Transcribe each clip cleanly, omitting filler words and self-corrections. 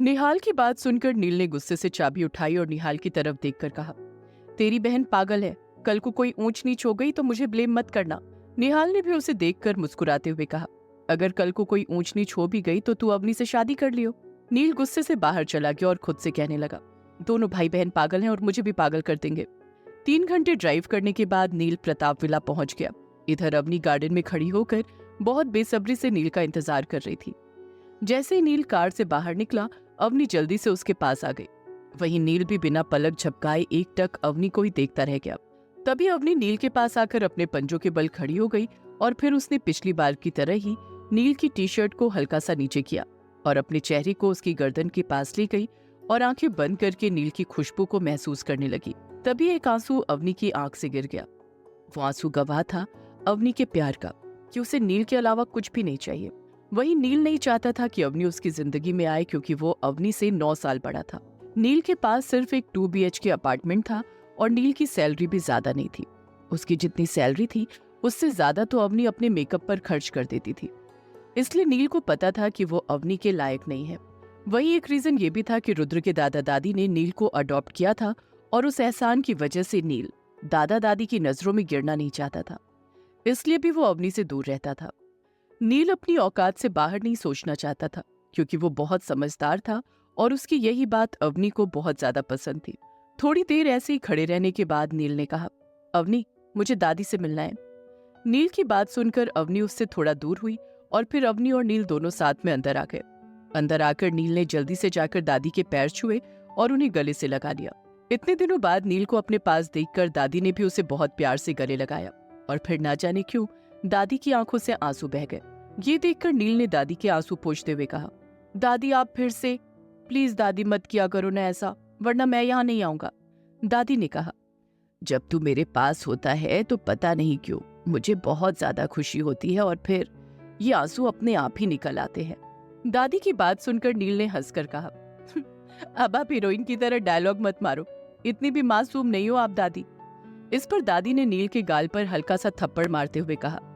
निहाल की बात सुनकर नील ने गुस्से से चाबी उठाई और निहाल की तरफ देखकर कहा, तेरी बहन पागल है। कल को कोई ऊंच नीच हो गई तो मुझे ब्लेम मत करना। निहाल ने भी उसे देखकर मुस्कुराते हुए कहा, अगर कल को कोई ऊंच नीच हो भी गई तो तू अवनी से शादी कर लियो। नील गुस्से से बाहर चला गया और खुद से कहने लगा, दोनों भाई बहन पागल हैं और मुझे भी पागल कर देंगे। 3 घंटे ड्राइव करने के बाद नील प्रताप विला पहुंच गया। इधर अवनी गार्डन में खड़ी होकर बहुत बेसब्री से नील का इंतजार कर रही थी। जैसे ही नील कार से बाहर निकला, अवनी जल्दी से उसके पास आ गई। वहीं नील भी बिना पलक झपकाए एकटक अवनी को ही देखता रह गया। तभी अवनी नील के पास आकर अपने पंजों के बल खड़ी हो गई और फिर उसने पिछली बार की तरह ही नील की टी शर्ट को हल्का सा नीचे किया और अपने चेहरे को उसकी गर्दन के पास ले गई और आंखें बंद करके नील की खुशबू को महसूस करने लगी। तभी एक आंसू अवनी की आंख से गिर गया। वो आंसू गवाह था अवनी के प्यार का, कि उसे नील के अलावा कुछ भी नहीं चाहिए। वहीं नील नहीं चाहता था कि अवनी उसकी जिंदगी में आए, क्योंकि वो अवनी से 9 साल बड़ा था। नील के पास सिर्फ एक 2 BHK अपार्टमेंट था और नील की सैलरी भी ज्यादा नहीं थी। उसकी जितनी सैलरी थी उससे ज्यादा तो अवनी अपने मेकअप पर खर्च कर देती थी। इसलिए नील को पता था कि वो अवनी के लायक नहीं है। वहीं एक रीजन ये भी था कि रुद्र के दादा दादी ने नील को अडॉप्ट किया था और उस एहसान की वजह से नील दादा दादी की नजरों में गिरना नहीं चाहता था। इसलिए भी वो अवनी से दूर रहता था। नील अपनी औकात से बाहर नहीं सोचना चाहता था, क्योंकि वो बहुत समझदार था और उसकी यही बात अवनी को बहुत ज्यादा पसंद थी। थोड़ी देर ऐसे ही खड़े रहने के बाद नील ने कहा, अवनी, मुझे दादी से मिलना है। नील की बात सुनकर अवनी उससे थोड़ा दूर हुई और फिर अवनी और नील दोनों साथ में अंदर आ गए। अंदर आकर नील ने जल्दी से जाकर दादी के पैर छुए और उन्हें गले से लगा लिया। इतने दिनों बाद नील को अपने पास देखकर दादी ने भी उसे बहुत प्यार से गले लगाया और फिर ना जाने क्यों दादी की आंखों से आंसू बह गए। ये देखकर नील ने दादी के आंसू पोंछते हुए कहा, दादी आप फिर से, प्लीज दादी मत किया करो ना ऐसा, वरना मैं यहाँ नहीं आऊंगा। दादी ने कहा, जब तू मेरे पास होता है तो पता नहीं क्यों मुझे बहुत ज्यादा खुशी होती है और फिर ये आंसू अपने आप ही निकल आते हैं। दादी की बात सुनकर नील ने हंसकर कहा, अब आप हीरोइन की तरह डायलॉग मत मारो, इतनी भी मासूम नहीं हो आप दादी। इस पर दादी ने नील के गाल पर हल्का सा थप्पड़ मारते हुए कहा,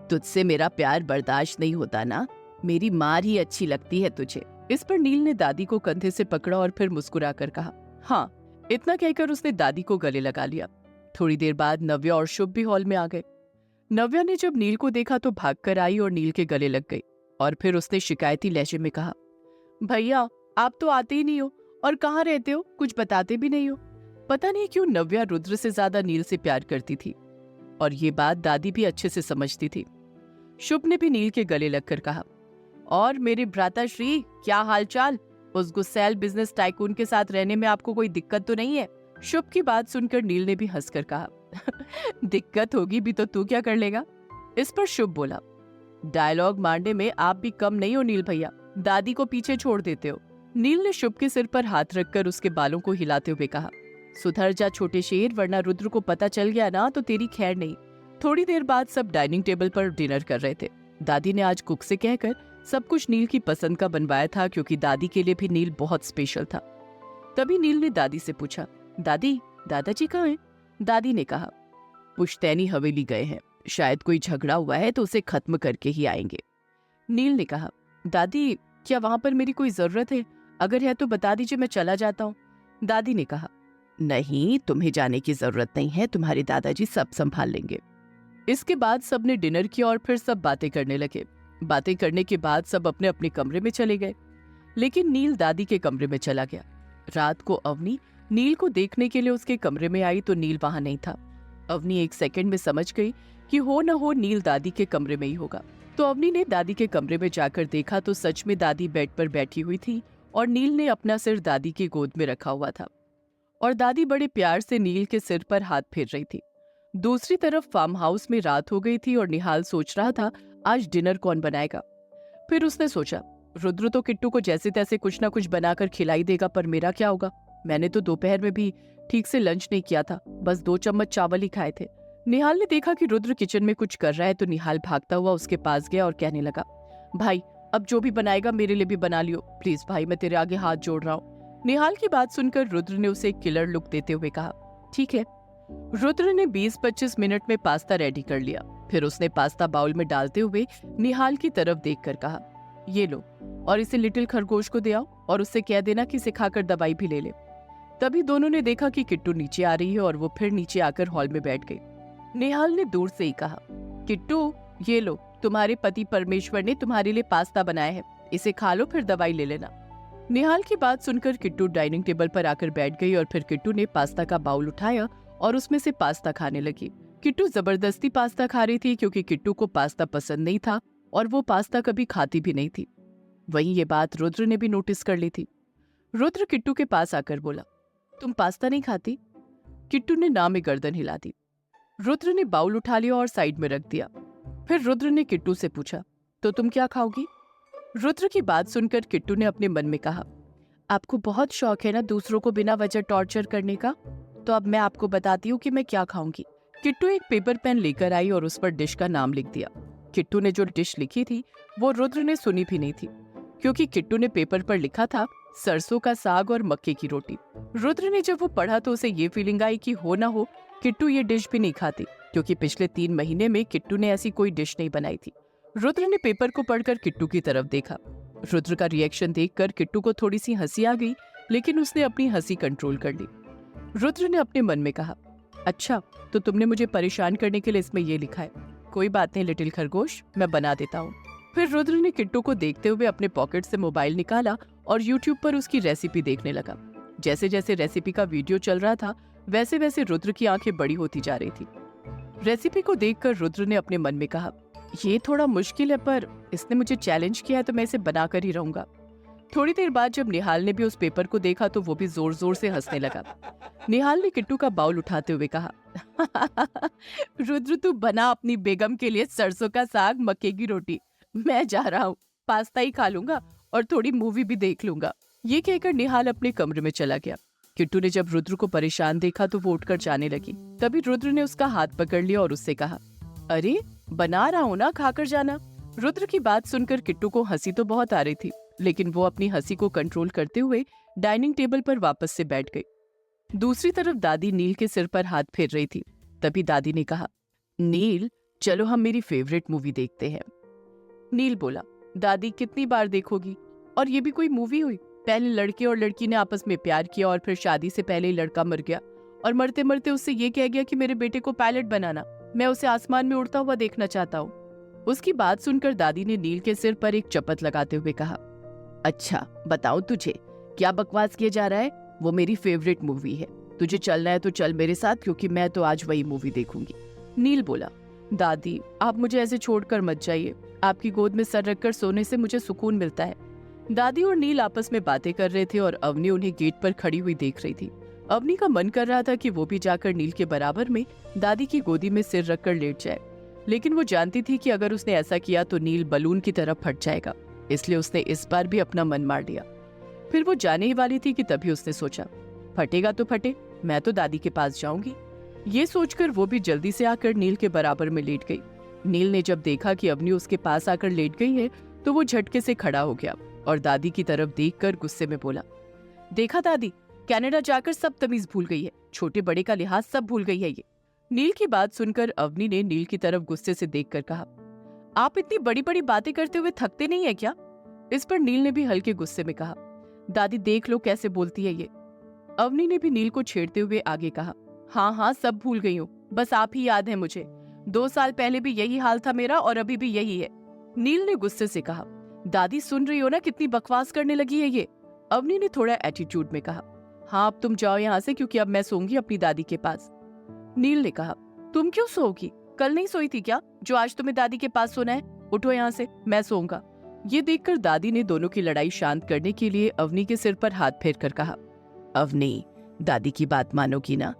तुझसे मेरा प्यार बर्दाश्त नहीं होता ना, मेरी मार ही अच्छी लगती है तुझे। इस पर नील ने दादी को कंधे से पकड़ा और फिर मुस्कुराकर कहा, हाँ। इतना कहकर उसने दादी को गले लगा लिया। थोड़ी देर बाद नव्या और शुभ भी हॉल में आ गए। नव्या ने जब नील को देखा तो भागकर आई और नील के गले लग गई और फिर उसने शिकायती लहजे में कहा, भैया आप तो आते ही नहीं हो और कहाँ रहते हो, कुछ बताते भी नहीं हो। पता नहीं क्यों नव्या रुद्र से ज्यादा नील से प्यार करती थी और ये बात दादी भी अच्छे से समझती थी। शुभ ने भी नील के गले लगकर कहा, और मेरे भ्राता श्री, क्या हालचाल? उस गुस्सैल बिजनेस टाइकून के साथ रहने में आपको कोई दिक्कत तो नहीं है? शुभ की बात सुनकर नील ने भी हंसकर कहा, दिक्कत होगी भी तो तू क्या कर लेगा? इस पर शुभ बोला, डायलॉग मारने में आप भी कम नहीं हो नील भैया, दादी को पीछे छोड़ देते हो। नील ने शुभ के सिर पर हाथ रखकर उसके बालों को हिलाते हुए कहा, सुधर जा छोटे शेर, वरना रुद्र को पता चल गया ना तो तेरी खैर नहीं। थोड़ी देर बाद सब डाइनिंग टेबल पर डिनर कर रहे थे। दादी ने आज कुक से कहकर सब कुछ नील की पसंद का बनवाया था, क्योंकि दादी के लिए भी नील बहुत स्पेशल था। तभी नील ने दादी से पूछा, दादी, दादाजी कहाँ हैं? दादी ने कहा, पुश्तैनी हवेली गए हैं, शायद कोई झगड़ा हुआ है तो उसे खत्म करके ही आएंगे। नील ने कहा, दादी क्या वहां पर मेरी कोई जरूरत है? अगर है तो बता दीजिए, मैं चला जाता हूँ। दादी ने कहा, नहीं, तुम्हें जाने की जरूरत नहीं है, तुम्हारे दादाजी सब संभाल लेंगे। इसके बाद सबने डिनर किया और फिर सब बातें करने लगे। बातें करने के बाद सब अपने अपने कमरे में चले गए, लेकिन नील दादी के कमरे में चला गया। रात को अवनी नील को देखने के लिए उसके कमरे में आई तो नील वहां नहीं था। अवनी 1 सेकंड में समझ गई कि हो न हो नील दादी के कमरे में ही होगा। तो अवनी ने दादी के कमरे में जाकर देखा तो सच में दादी बेड पर बैठी हुई थी और नील ने अपना सिर दादी की गोद में रखा हुआ था और दादी बड़े प्यार से नील के सिर पर हाथ फेर रही थी। दूसरी तरफ फार्म हाउस में रात हो गई थी और निहाल सोच रहा था आज डिनर कौन बनाएगा। फिर उसने सोचा, रुद्र तो किट्टू को जैसे तैसे कुछ ना कुछ बनाकर खिलाई देगा, पर मेरा क्या होगा? मैंने तो दोपहर में भी ठीक से लंच नहीं किया था, बस 2 चम्मच चावल ही खाए थे। निहाल ने देखा कि रुद्र किचन में कुछ कर रहा है तो निहाल भागता हुआ उसके पास गया और कहने लगा, भाई अब जो भी बनाएगा मेरे लिए भी बना लियो प्लीज भाई, मैं तेरे आगे हाथ जोड़ रहा हूँ। निहाल की बात सुनकर रुद्र ने उसे एक किलर लुक देते हुए कहा, ठीक है। रुद्र ने 20-25 मिनट में पास्ता रेडी कर लिया। फिर उसने पास्ता बाउल में डालते हुए निहाल की तरफ देखकर कहा, ये लो, और इसे लिटिल खरगोश को दे आओ और उससे कह देना कि इसे खाकर दवाई भी ले ले। तभी दोनों ने देखा कि किट्टू नीचे आ रही है और वो फिर नीचे आकर हॉल में बैठ गई। निहाल ने दूर से ही कहा, किट्टू ये लो, तुम्हारे पति परमेश्वर ने तुम्हारे लिए पास्ता बनाया है, इसे खा लो फिर दवाई ले लेना। निहाल की बात सुनकर किट्टू डाइनिंग टेबल पर आकर बैठ गई और फिर किट्टू ने पास्ता का बाउल उठाया और उसमें से पास्ता खाने लगी। किट्टू जबरदस्ती पास्ता खा रही थी क्योंकि किट्टू को पास्ता पसंद नहीं था और वो पास्ता कभी खाती भी नहीं थी। वहीं ये बात रुद्र ने भी नोटिस कर ली थी। रुद्र किट्टू के पास आकर बोला, तुम पास्ता नहीं खाती? किट्टू ने ना में गर्दन हिला दी। रुद्र ने बाउल उठा लिया और साइड में रख दिया। फिर रुद्र ने किट्टू से पूछा, तो तुम क्या खाओगी? रुद्र की बात सुनकर किट्टू ने अपने मन में कहा, आपको बहुत शौक है ना दूसरों को बिना वजह टॉर्चर करने का, तो अब मैं आपको बताती हूँ कि मैं क्या खाऊंगी। किट्टू एक पेपर पेन लेकर आई और उस पर डिश का नाम लिख दिया। किट्टू ने जो डिश लिखी थी वो रुद्र ने सुनी भी नहीं थी, क्योंकि किट्टू ने पेपर पर लिखा था सरसों का साग और मक्के की रोटी। रुद्र ने जब वो पढ़ा तो उसे ये फीलिंग आई कि हो ना हो किट्टू ये डिश भी नहीं खाती, क्योंकि पिछले 3 महीने में किट्टू ने ऐसी कोई डिश नहीं बनाई थी। रुद्र ने पेपर को पढ़कर किट्टू की तरफ देखा। रुद्र का रिएक्शन देखकर किट्टू को थोड़ी सी हंसी आ गई, लेकिन उसने अपनी हंसी कंट्रोल कर ली। रुद्र ने अपने मन में कहा, अच्छा तो तुमने मुझे परेशान करने के लिए इसमें ये लिखा है, कोई बात नहीं लिटिल खरगोश, मैं बना देता हूँ। फिर रुद्र ने किट्टू को देखते हुए अपने पॉकेट से मोबाइल निकाला और यूट्यूब पर उसकी रेसिपी देखने लगा। जैसे जैसे रेसिपी का वीडियो चल रहा था वैसे वैसे रुद्र की आंखें बड़ी होती जा रही थी। रेसिपी को देखकर रुद्र ने अपने मन में कहा, ये थोड़ा मुश्किल है पर इसने मुझे चैलेंज किया है तो मैं इसे बनाकर ही रहूंगा। थोड़ी देर बाद जब निहाल ने भी उस पेपर को देखा तो वो भी जोर जोर से हंसने लगा। निहाल ने किट्टू का बाउल उठाते हुए कहा, रुद्र तू बना अपनी बेगम के लिए सरसों का साग मक्के की रोटी, मैं जा रहा हूँ, पास्ता ही खा लूंगा और थोड़ी मूवी भी देख लूंगा। ये कहकर निहाल अपने कमरे में चला गया। किट्टू ने जब रुद्र को परेशान देखा तो वो उठकर जाने लगी। तभी रुद्र ने उसका हाथ पकड़ लिया और उससे कहा, अरे बना रहा हूँ ना, खाकर जाना। रुद्र की बात सुनकर किट्टू को हंसी तो बहुत आ रही थी, लेकिन वो अपनी हंसी को कंट्रोल करते हुए डाइनिंग टेबल पर वापस से बैठ गई। दूसरी तरफ दादी नील के सिर पर हाथ फेर रही थी। तभी दादी ने कहा, नील चलो हम मेरी फेवरेट मूवी देखते हैं। नील बोला, दादी कितनी बार देखोगी, और ये भी कोई मूवी हुई? पहले लड़के और लड़की ने आपस में प्यार किया और फिर शादी से पहले ही लड़का मर गया और मरते मरते उससे ये कह गया कि मेरे बेटे को पायलट बनाना, मैं उसे आसमान में उड़ता हुआ देखना चाहता हूँ। उसकी बात सुनकर दादी ने नील के सिर पर एक चपत लगाते हुए कहा, अच्छा बताऊं तुझे क्या बकवास किया जा रहा है, वो मेरी फेवरेट मूवी है, तुझे चलना है तो चल मेरे साथ, क्योंकि मैं तो आज वही मूवी देखूंगी। नील बोला, दादी आप मुझे ऐसे छोड़कर मत जाइए, आपकी गोद में सर रखकर सोने से मुझे सुकून मिलता है। दादी और नील आपस में बातें कर रहे थे और अवनी उन्हें गेट पर खड़ी हुई देख रही थी। अवनी का मन कर रहा था कि वो भी जाकर नील के बराबर में दादी की गोदी में सिर रखकर लेट जाए, लेकिन वो जानती थी कि अगर उसने ऐसा किया तो नील बलून की तरह फट जाएगा, इसलिए उसने इस बार भी अपना मन मार लिया। फिर वो जाने ही वाली थी कि तभी उसने सोचा, फटेगा तो फटे, मैं तो दादी के पास जाऊंगी। ये सोचकर वो भी जल्दी से आकर नील के बराबर में लेट गई। नील ने जब देखा कि अवनी उसके पास आकर लेट गई है तो वो झटके से खड़ा हो गया और दादी की तरफ देखकर गुस्से में बोला, देखा दादी, कनाडा जाकर सब तमीज भूल गई है, छोटे बड़े का लिहाज सब भूल गई है ये। नील की बात सुनकर अवनी ने नील की तरफ गुस्से से देखकर कहा, आप इतनी बड़ी बड़ी बातें करते हुए थकते नहीं है क्या? इस पर नील ने भी हल्के गुस्से में कहा, दादी देख लो कैसे बोलती है ये। अवनी ने भी नील को छेड़ते हुए आगे कहा, हाँ हाँ सब भूल गई हूँ, बस आप ही याद है मुझे, 2 साल पहले भी यही हाल था मेरा और अभी भी यही है। नील ने गुस्से से कहा, दादी सुन रही हो ना कितनी बकवास करने लगी है ये। अवनी ने थोड़ा एटीट्यूड में कहा, हाँ अब तुम जाओ यहाँ से, क्योंकि अब मैं सोऊंगी अपनी दादी के पास। नील ने कहा, तुम क्यों सोओगी, कल नहीं सोई थी क्या जो आज तुम्हें दादी के पास सोना है, उठो यहाँ से, मैं सोऊंगा। ये देखकर दादी ने दोनों की लड़ाई शांत करने के लिए अवनी के सिर पर हाथ फेर कर कहा, अवनी दादी की बात मानोगी ना,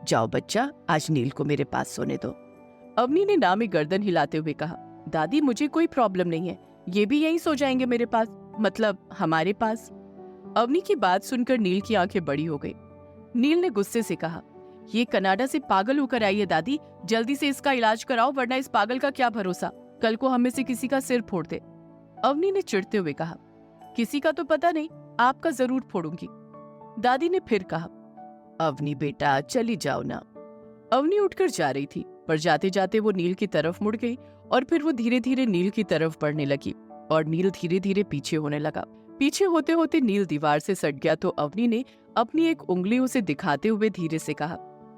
जाओ बच्चा आज नील को मेरे पास सोने दो। अवनी ने ना में गर्दन हिलाते हुए कहा, दादी मुझे कोई प्रॉब्लम नहीं है, ये भी यहीं सो जाएंगे मेरे पास, मतलब हमारे पास। अवनी की बात सुनकर नील की आंखें बड़ी हो गई। नील ने गुस्से से कहा, ये कनाडा से पागल होकर आई है दादी, जल्दी से इसका इलाज कराओ वरना इस पागल का क्या भरोसा, कल को हम में से किसी का सिर फोड़ दे। अवनी ने चिढ़ते हुए कहा, किसी का तो पता नहीं, आपका जरूर फोड़ूंगी। दादी ने फिर कहा, अवनी बेटा चली जाओ ना। अवनी उठकर जा रही थी पर जाते जाते वो नील की तरफ मुड़ गई और फिर वो धीरे धीरे नील की तरफ बढ़ने लगी। और नील धीरे धीरे पीछे होने लगा। पीछे होते होते नील दीवार से सट गया तो अवनी ने अपनी एक उंगली उसे दिखाते हुए धीरे से कहा,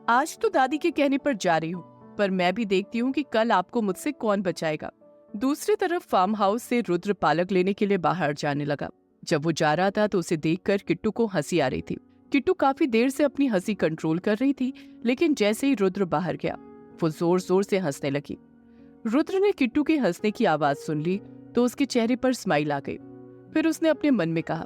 आज तो दादी के कहने पर जा रही हूँ, पर मैं भी देखती हूँ कि कल आपको मुझसे कौन बचाएगा। दूसरी तरफ फार्म हाउस से रुद्र पालक लेने के लिए बाहर जाने लगा। जब वो जा रहा था तो उसे देखकर किट्टू को हंसी आ रही थी। किट्टू काफी देर से अपनी हंसी कंट्रोल कर रही थी, लेकिन जैसे ही रुद्र बाहर गया वो जोर जोर से हंसने लगी। रुद्र ने किट्टू के हंसने की आवाज सुन ली तो उसके चेहरे पर स्माइल आ गई। फिर उसने अपने मन में कहा,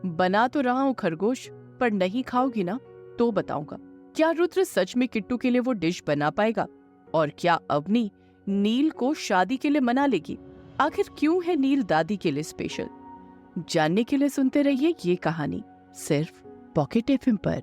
बना तो रहा हूँ खरगोश, पर नहीं खाओगी ना तो बताऊंगा। क्या रुद्र सच में किट्टू के लिए वो डिश बना पाएगा? और क्या अवनी नील को शादी के लिए मना लेगी? आखिर क्यों है नील दादी के लिए स्पेशल? जानने के लिए सुनते रहिए ये कहानी सिर्फ पॉकेट एफएम पर।